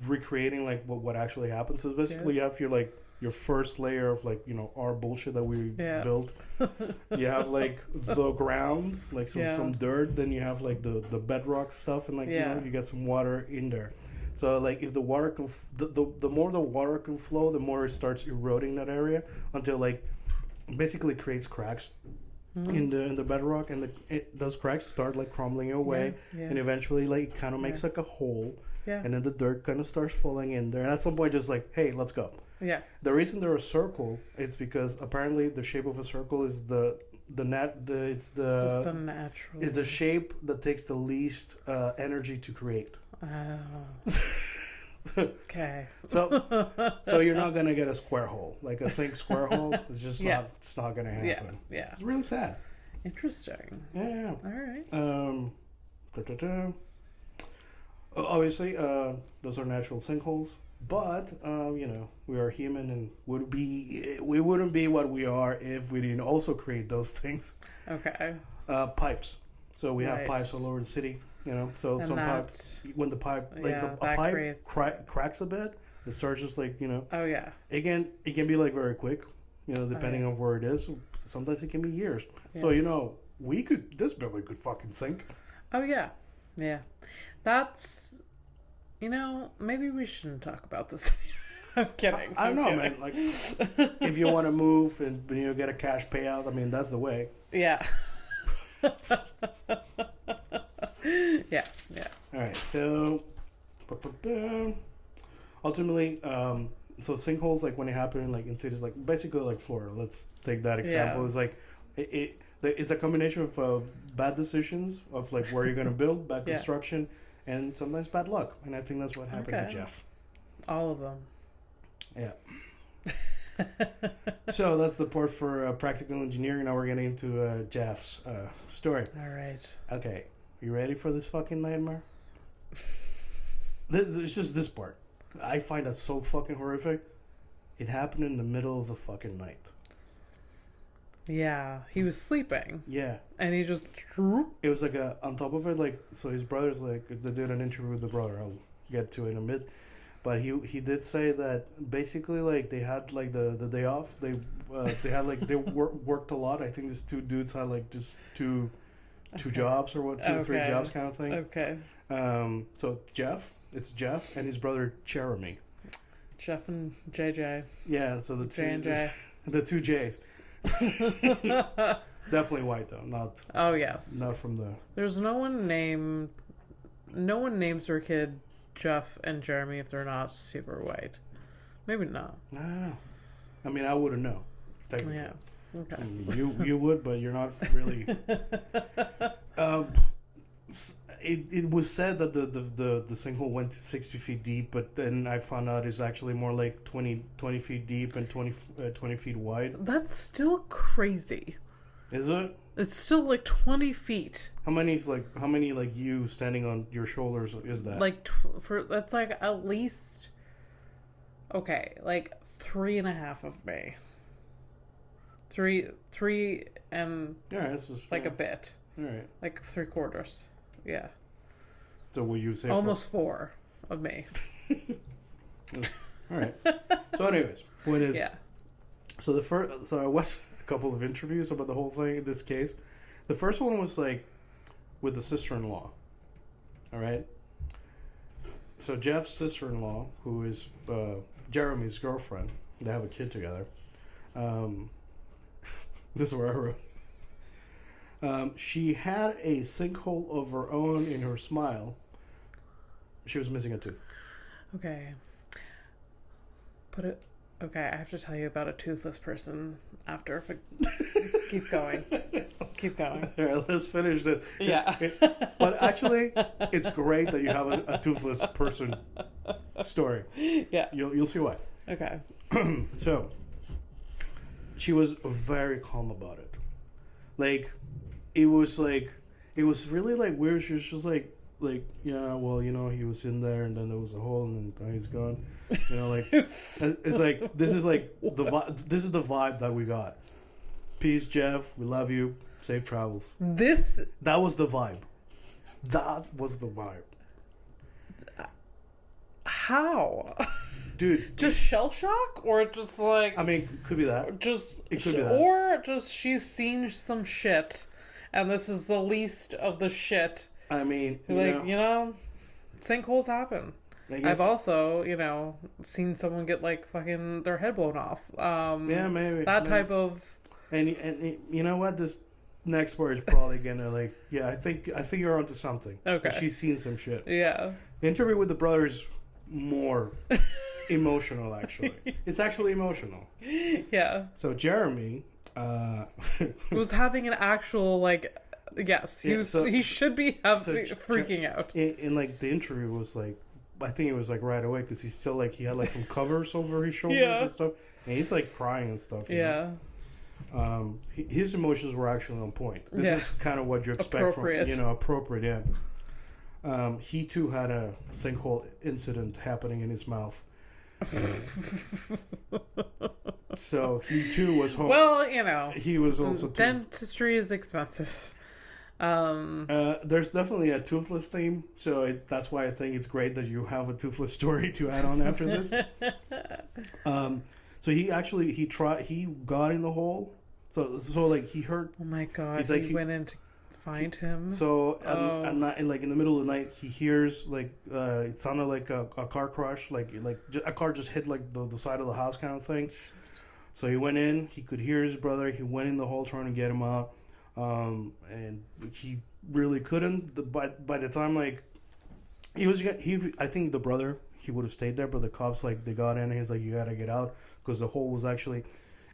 recreating like what actually happens. So basically, you have your first layer of like our bullshit that we built. You have like the ground, like some dirt. Then you have like the bedrock stuff, and like you get some water in there. So like if the water can, the more the water can flow, the more it starts eroding that area until like basically creates cracks in the bedrock, and those cracks start like crumbling away, and eventually like it kind of makes like a hole, and then the dirt kind of starts falling in there, and at some point just like, hey, let's go. Yeah. The reason they're a circle, it's because apparently the shape of a circle is the natural. Is the shape that takes the least energy to create. Oh. Okay. So you're not gonna get a square hole, like a sink square hole. It's just not. It's not gonna happen. Yeah. It's really sad. Interesting. Yeah. All right. Obviously, those are natural sinkholes, but we are human, and we wouldn't be what we are if we didn't also create those things. Okay. Pipes. So we have pipes all over the city. So and some pipes, when the pipe, cracks a bit, it starts just like, Oh, yeah. It can be like very quick, depending on where it is. Sometimes it can be years. Yeah. So, this building could fucking sink. Oh, yeah. Yeah. That's, maybe we shouldn't talk about this. I'm kidding. I don't know, man. Like, if you want to move and get a cash payout, I mean, that's the way. Yeah. Yeah. All right, so ultimately, so sinkholes, like when they happen, like in cities, like basically like Florida. Let's take that example. It's like it's a combination of bad decisions of like where you're gonna build, bad construction, and sometimes bad luck. And I think that's what happened to Jeff. All of them. Yeah. So that's the part for practical engineering. Now we're getting into Jeff's story. All right. Okay. You ready for this fucking nightmare? It's just this part. I find that so fucking horrific. It happened in the middle of the fucking night. Yeah, he was sleeping. Yeah. And he just... It was like on top of it, like, so his brother's like, they did an interview with the brother. I'll get to it in a bit. But he did say that basically, like, they had, like, the day off. They had, like, they worked a lot. I think these two dudes had, like, just two jobs or two or three jobs kind of thing. Okay. So it's Jeff and his brother Jeremy. Jeff and JJ. Yeah, so the J&J. The two J's. Definitely white though, not. Oh yes. Not from the. There's no one names their kid Jeff and Jeremy if they're not super white. Maybe not. No. I mean, I wouldn't know. Technically. Yeah. Okay. I mean, you would, but you're not really. It was said that the sinkhole went to 60 feet deep, but then I found out it's actually more like 20 feet deep and 20 feet wide. That's still crazy. Is it? It's still like 20 feet. How many like you standing on your shoulders is that? Like that's like at least like 3.5 of me. Three and this is like a bit. All right. Like 3/4. Yeah. So will you say almost 4 of me? All right. So anyways, point is So I watched a couple of interviews about the whole thing in this case. The first one was like with the sister-in-law. All right. So Jeff's sister-in-law, who is Jeremy's girlfriend, they have a kid together. This is where I wrote. She had a sinkhole of her own in her smile. She was missing a tooth. Okay. Put it Okay, I have to tell you about a toothless person after, but keep going. Keep going. All right, let's finish this. Yeah. But actually, it's great that you have a toothless person story. Yeah. You'll see why. Okay. So, she was very calm about it. Like, it was really like weird. She was just like, yeah, well, you know, he was in there, and then there was a hole, and then he's gone. You know, like it's like this is like this is the vibe that we got. Peace, Jeff. We love you. Safe travels. That was the vibe. That was the vibe. How? Dude, just shell shock, or just like? I mean, could be that. It could be that. Or just she's seen some shit, and this is the least of the shit. I mean, you know, sinkholes happen. I've also, seen someone get like fucking their head blown off. Yeah, maybe that type of. And you know what? This next part is probably gonna like. Yeah, I think you're onto something. Okay. She's seen some shit. Yeah. The interview with the brother is more emotional. Actually, it's actually emotional. Yeah. So Jeremy was having an actual like. Yes, he should be freaking out. In like the interview was like, I think it was like right away because he's still like he had like some covers over his shoulders and stuff, and he's like crying and stuff. You know? His emotions were actually on point. This is kind of what you expect from appropriate. Yeah. He too had a sinkhole incident happening in his mouth. So he too was home. Well, he was also dentistry is expensive. There's definitely a toothless theme, so that's why I think it's great that you have a toothless story to add on after this. So he got in the hole. So like he heard. Oh my god! He went in to find him. So at night, like in the middle of the night, he hears like it sounded like a car crash, like a car just hit like the side of the house kind of thing. So he went in. He could hear his brother. He went in the hole trying to get him out. And he really couldn't. By the time like I think the brother he would have stayed there, but the cops like they got in and he's like, you gotta get out because the hole was actually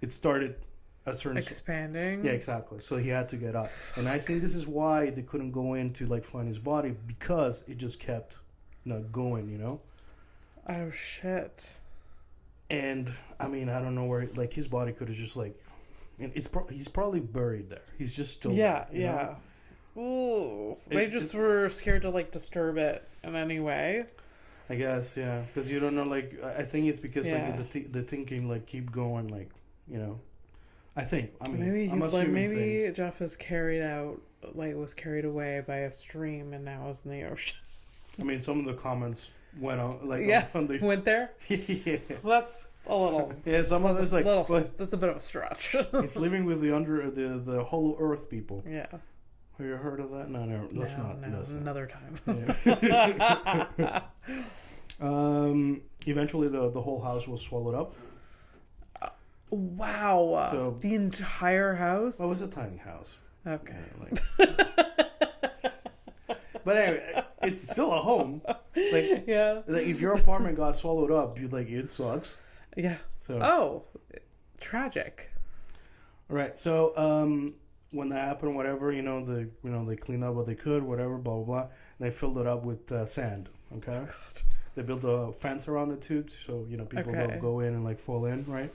it started a certain expanding. Yeah, exactly. So he had to get out, and I think this is why they couldn't go in to like find his body because it just kept going. You know. Oh shit. And I mean, I don't know where like his body could have just like. And he's probably buried there. He's just still there, you know? Ooh, they just were scared to like disturb it in any way. I guess, yeah, because you don't know. Like, I think it's because like the thinking like keep going, like I think. I mean, maybe Jeff is was carried away by a stream and now is in the ocean. I mean, some of the comments went on like went there. Yeah, well, that's a little. Yeah, some of this like that's a bit of a stretch. He's living with the hollow earth people. Yeah. Have you heard of that? No, let's not. No, another time. Yeah. Eventually, the whole house was swallowed up. Wow. So, the entire house? Well, it was a tiny house. Okay. But anyway, it's still a home. Like, yeah. Like if your apartment got swallowed up, you'd like it sucks. Yeah. So. Tragic. All right. So when that happened, whatever, they cleaned up what they could, whatever, blah blah blah. And they filled it up with sand. Okay. Oh, God. They built a fence around it too, so people don't go in and like fall in, right?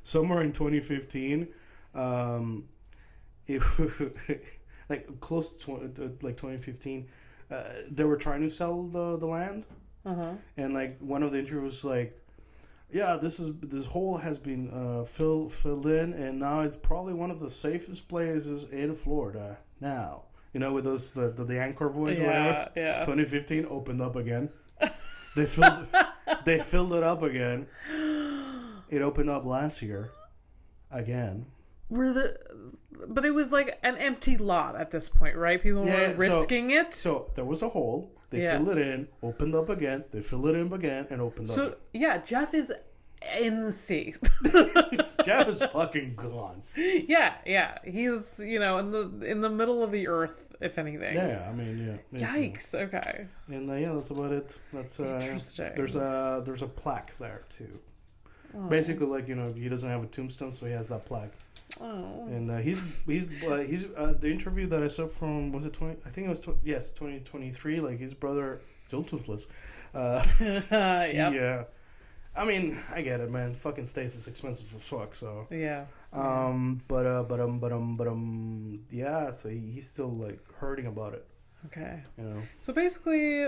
Somewhere in 2015, like close to like 2015, they were trying to sell the land, and like one of the interviews was like, yeah, this hole has been filled in, and now it's probably one of the safest places in Florida now. With those the anchor voice or whatever. Yeah. 2015 opened up again. They filled it up again. It opened up last year, again. But it was like an empty lot at this point, right? People were risking it. So there was a hole. They filled it in, opened up again. They filled it in again, and opened up. So yeah, Jeff is in the sea. Jeff is fucking gone. Yeah. He's, in the middle of the earth, if anything. Yeah, I mean, yeah. Yikes. Okay. And yeah, that's about it. That's interesting. There's a plaque there too. Oh. Basically, like, he doesn't have a tombstone, so he has that plaque. Oh. And he's the interview that I saw from, was it 20? I think it was 2023. Like, his brother still toothless. Yeah. I mean, I get it, man. Fucking States is expensive as fuck, so. Yeah. Yeah. So he's still like hurting about it. Okay. So basically,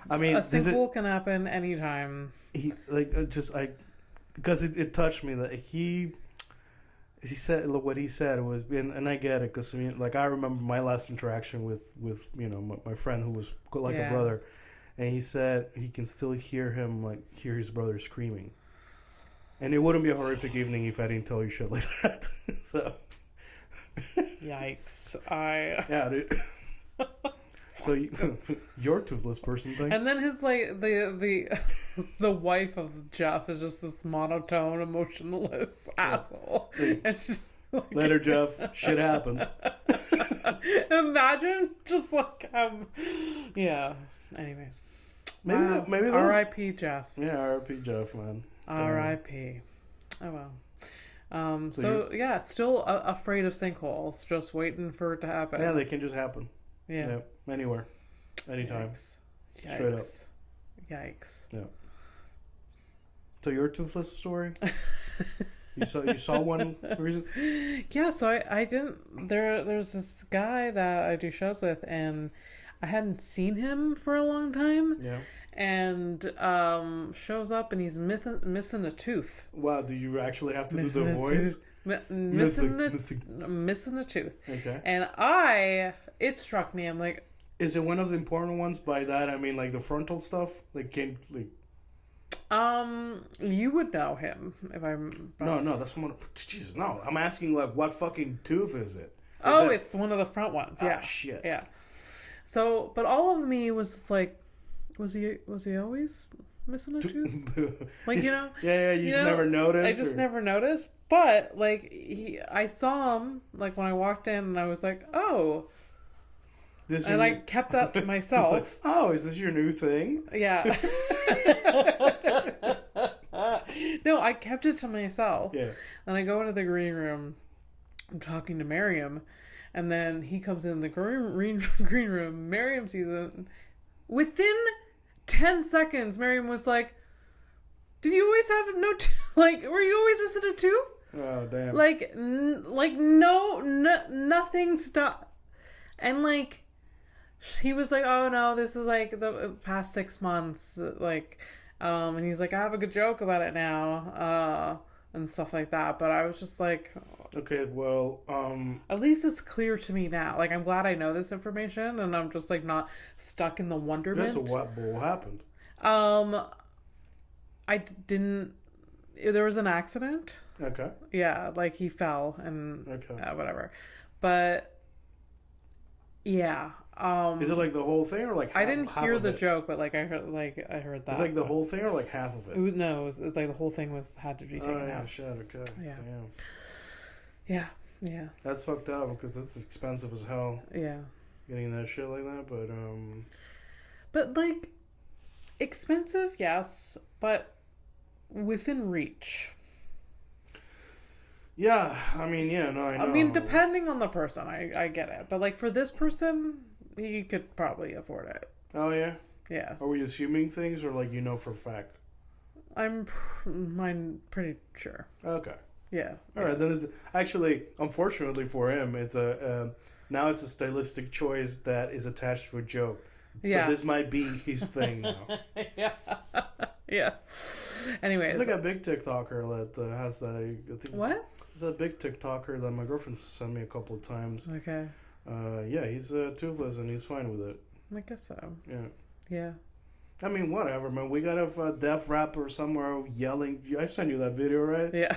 I mean, a sinkhole can happen anytime. Because it touched me that he said, look, what he said was, and I get it, because I mean, like, I remember my last interaction with my friend who was like a brother, and he said he can still hear his brother screaming, and it wouldn't be a horrific evening if I didn't tell you shit like that. So, yikes! Yeah, dude. So your toothless person thing, and then his the wife of Jeff is just this monotone, emotionless asshole. It's just like, later, Jeff. Shit happens. Imagine just like yeah. Anyways, maybe R.I.P. Jeff. Yeah, R.I.P. Jeff, man. R.I.P. Oh well. So yeah, still afraid of sinkholes, just waiting for it to happen. Yeah, they can just happen. Yeah. Anywhere. Anytime. Yikes. Straight up. Yikes. Yeah. So your toothless story? you saw one reason? Yeah, so I didn't there's this guy that I do shows with, and I hadn't seen him for a long time. Yeah. And shows up and he's missing a tooth. Wow, do you actually have to do the voice? Missing a tooth. Okay. And it struck me. I'm like, is it one of the important ones? By that I mean like the frontal stuff, you would know him if I'm. No, that's one. Jesus, no. I'm asking like, what fucking tooth is it? It's one of the front ones. Yeah. Shit. Yeah. So, but all of me was like, was he always missing a tooth? Like, Yeah. You just never noticed. I just never noticed. But like I saw him like when I walked in, and I was like, oh. I kept that to myself. Is this your new thing? Yeah. No, I kept it to myself. Yeah. And I go into the green room. I'm talking to Miriam, and then he comes in the green room. Miriam sees it. Within 10 seconds, Miriam was like, "Did you always have no were you always missing a tooth?" Oh damn! Nothing stopped, and like. He was like, "Oh no, this is like the past 6 months." And he's like, "I have a good joke about it now," and stuff like that. But I was just like, "Okay, well, at least it's clear to me now. Like, I'm glad I know this information, and I'm just like not stuck in the wonderment." Yeah, so what happened? I didn't. There was an accident. Okay. Yeah, like he fell and whatever, but yeah. Is it like the whole thing or like half, I didn't hear the joke, but like I heard that. It's like the whole thing or like half of it? No, it was like the whole thing had to be taken out. Shit, okay. Yeah. Yeah. That's fucked up because that's expensive as hell. Yeah. Getting that shit like that, But like expensive, yes, but within reach. Yeah, I mean, I know. I mean, depending on the person, I get it. But like for this person, he could probably afford it. Oh yeah? Yeah. Are we assuming things or like for a fact? I'm pretty sure. Okay. Yeah. All right, then it's actually, unfortunately for him, it's now it's a stylistic choice that is attached to a joke. So this might be his thing now. Yeah. Yeah. Anyways. It's like a big TikToker that has that. I think, what? It's a big TikToker that my girlfriend sent me a couple of times. Okay. Yeah, he's toothless and he's fine with it. I guess so. Yeah. Yeah. I mean, whatever, man. We got a deaf rapper somewhere yelling. I sent you that video, right? Yeah.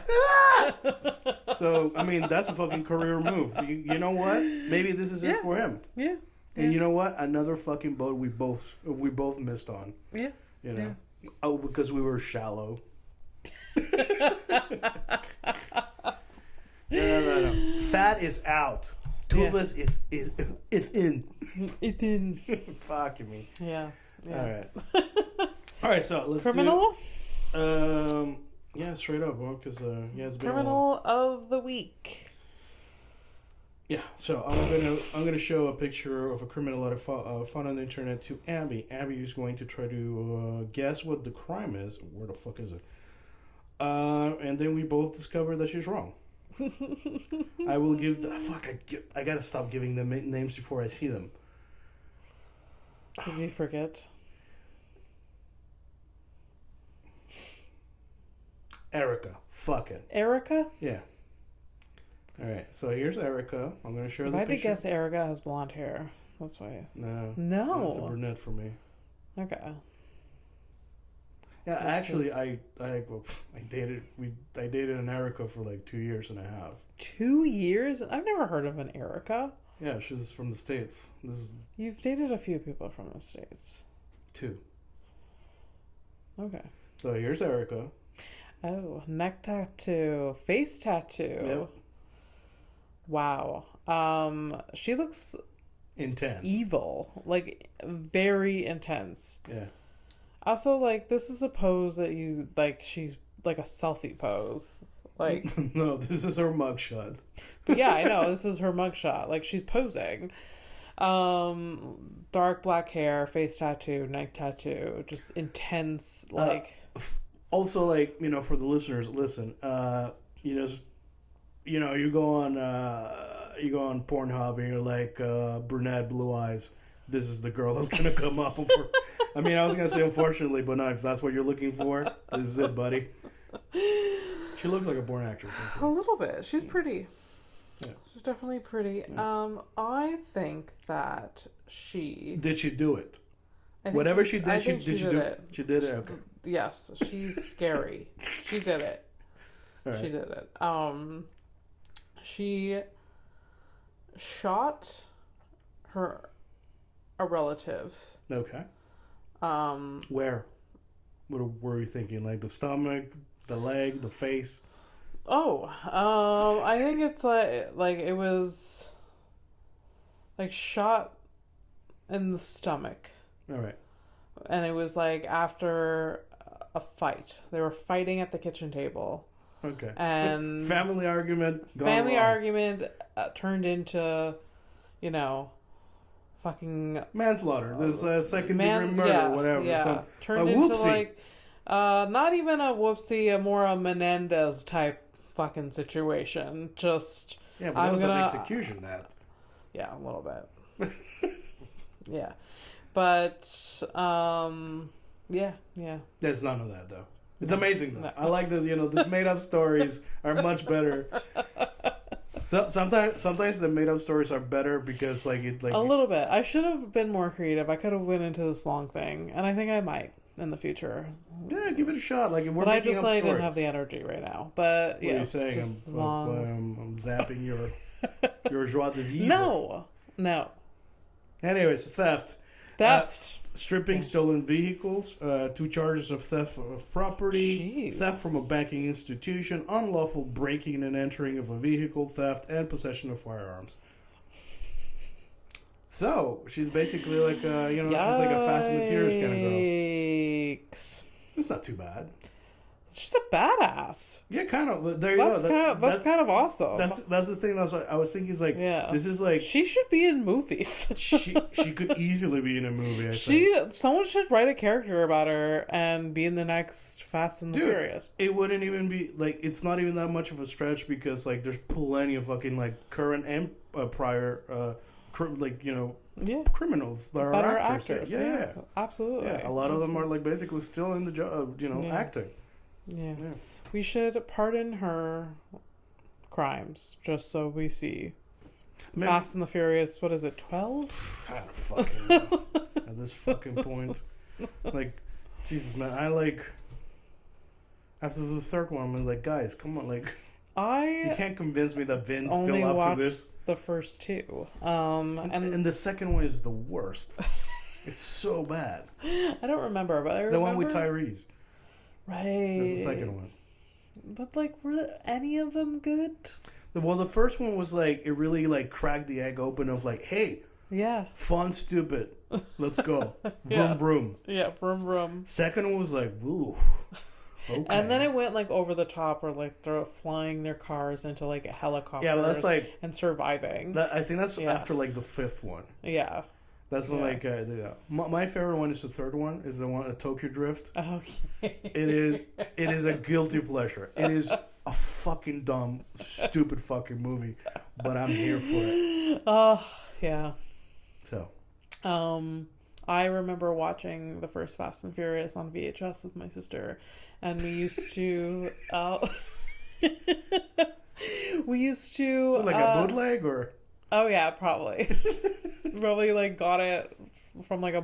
So, I mean, that's a fucking career move. You know what? Maybe this is it for him. Yeah. And you know what? Another fucking boat we both missed on. Yeah. You know? Yeah. Oh, because we were shallow. Fat is out. Toothless is in. It's in. Fuck me. Yeah. All right. So let's Criminal? Yeah, straight up, bro. Because it's been Criminal of the week. Yeah, so I'm gonna show a picture of a criminal that I found on the internet to Abby. Abby is going to try to guess what the crime is. Where the fuck is it? And then we both discover that she's wrong. I will give the I gotta stop giving them names before I see them. Did you forget? Erica. Fuck it. Erica? Yeah. All right, so here's Erica. I'm going to share the I picture. did guess Erica has blonde hair. That's why. No. That's a brunette for me. Okay. Yeah, actually, I dated an Erica for like 2 years and a half. 2 years? I've never heard of an Erica. Yeah, she's from the States. You've dated a few people from the States. 2. Okay. So here's Erica. Oh, neck tattoo, face tattoo. Yep. Wow. She looks intense. Evil. Like, very intense. Yeah. Also, like, this is a pose that you, like, she's, like, a selfie pose. Like... No, this is her mugshot. But yeah, I know. This is her mugshot. Like, she's posing. Dark black hair, face tattoo, neck tattoo. Just intense, like... Also, like, for the listeners, listen, you go on Pornhub and you're like, brunette, blue eyes. This is the girl that's gonna come up. I was gonna say unfortunately, but no, if that's what you're looking for, this is it, buddy. She looks like a porn actress. A little bit. She's pretty. Yeah. She's definitely pretty. Yeah. I think that she... Did she do it? Whatever she did, she did it. She did it. Okay. Yes, she's scary. She did it. Right. She did it. She shot a relative. Okay. Where? What were you thinking? Like the stomach, the leg, the face? Oh, I think it's like it was like shot in the stomach. All right. And it was like after a fight. They were fighting at the kitchen table. Okay. And family argument. Turned into, fucking manslaughter. There's a second degree murder, whatever. Yeah. So, turned into like, not even a whoopsie, more a Menendez type fucking situation. Just yeah, but that was an execution. That. Yeah, a little bit. Yeah. But, yeah. There's none of that, though. It's amazing, though. No. I like this, these made-up stories are much better. So sometimes the made-up stories are better because, a little bit. I should have been more creative. I could have went into this long thing, and I think I might in the future. Yeah, give it a shot. Like, if we're but making up stories. I didn't have the energy right now. But, what are you saying? I'm zapping your joie de vivre. No. Anyways, theft. Stripping stolen vehicles, 2 charges of theft of property, theft from a banking institution, unlawful breaking and entering of a vehicle, theft, and possession of firearms. So, she's basically like, she's like a Fast and the Furious kind of girl. Yikes. It's not too bad. She's a badass. Yeah, kind of. There you go. That's kind of awesome. That's the thing. That's what I was thinking. Is like, this is like she should be in movies. she could easily be in a movie. Someone should write a character about her and be in the next Fast and the Furious. It wouldn't even be like it's not even that much of a stretch because like there's plenty of fucking like current and prior criminals that are actors. Yeah, absolutely. Yeah, a lot of them are like basically still in the job, acting. Yeah. We should pardon her crimes just so we see. Fast and the Furious, what is it, 12? I don't fucking know. At this fucking point. Like, Jesus, man, after the third one, I'm like, guys, come on, like, you can't convince me that Vin's still up to this. The first 2. And the second one is the worst. It's so bad. I don't remember, but I remember. The one with Tyrese. Right. That's the second one. But, were any of them good? Well, the first one was like, it really like cracked the egg open of like, hey, Yeah. fun, stupid, let's go. Yeah. Vroom, vroom. Yeah, vroom vroom. Second one was like, ooh. Okay. And then it went like over the top, or like they're flying their cars into like helicopters. Yeah, but that's like, and surviving. I think that's after like the fifth one. Yeah. That's when like my favorite one is the third one, is the one Tokyo Drift. Okay. It is a guilty pleasure. It is a fucking dumb, stupid fucking movie, but I'm here for it. Oh, yeah. So, I remember watching the first Fast and Furious on VHS with my sister, and we used to like a bootleg or? Oh yeah, probably. Probably like got it from like a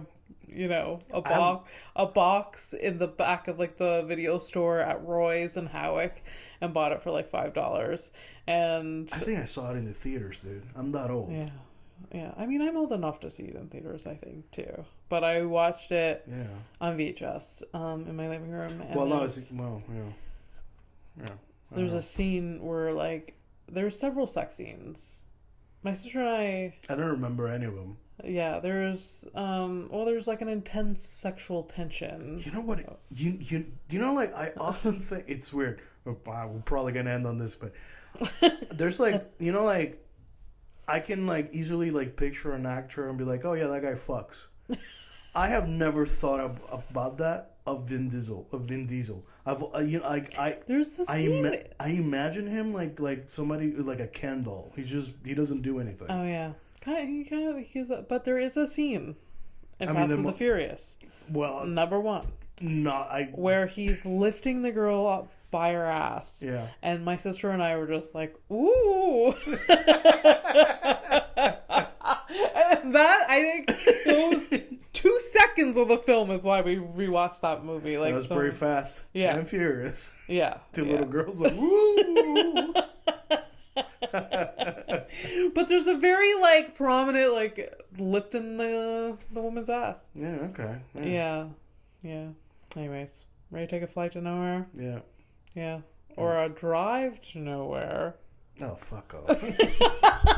box in the back of like the video store at Roy's and Howick, and bought it for like $5. And I think I saw it in the theaters, dude. I'm that old. Yeah. Yeah. I mean, I'm old enough to see it in theaters, I think, too. But I watched it on VHS in my living room. And there's a scene where like there's several sex scenes. My sister and I don't remember any of them. Yeah, there's there's like an intense sexual tension. You know what? You know, like, I often think it's weird. We're probably gonna end on this, but there's like, you know, like, I can like easily like picture an actor and be like, oh yeah, that guy fucks. I have never thought about that of Vin Diesel. There's this scene. I imagine him like somebody like a Ken doll. He doesn't do anything. Oh yeah. He kind of accused that, but there is a scene in Fast and the Furious. Well, number 1. Where he's lifting the girl up by her ass. Yeah. And my sister and I were just like, ooh. And that, I think, those 2 seconds of the film is why we rewatched that movie. Like, that was pretty fast. Yeah. And furious. Yeah. 2 little girls like, woo. But there's a very like prominent like lifting the woman's ass. Yeah. Okay. Yeah. Anyways, ready to take a flight to nowhere? Yeah. Yeah. Or a drive to nowhere. Oh, fuck off.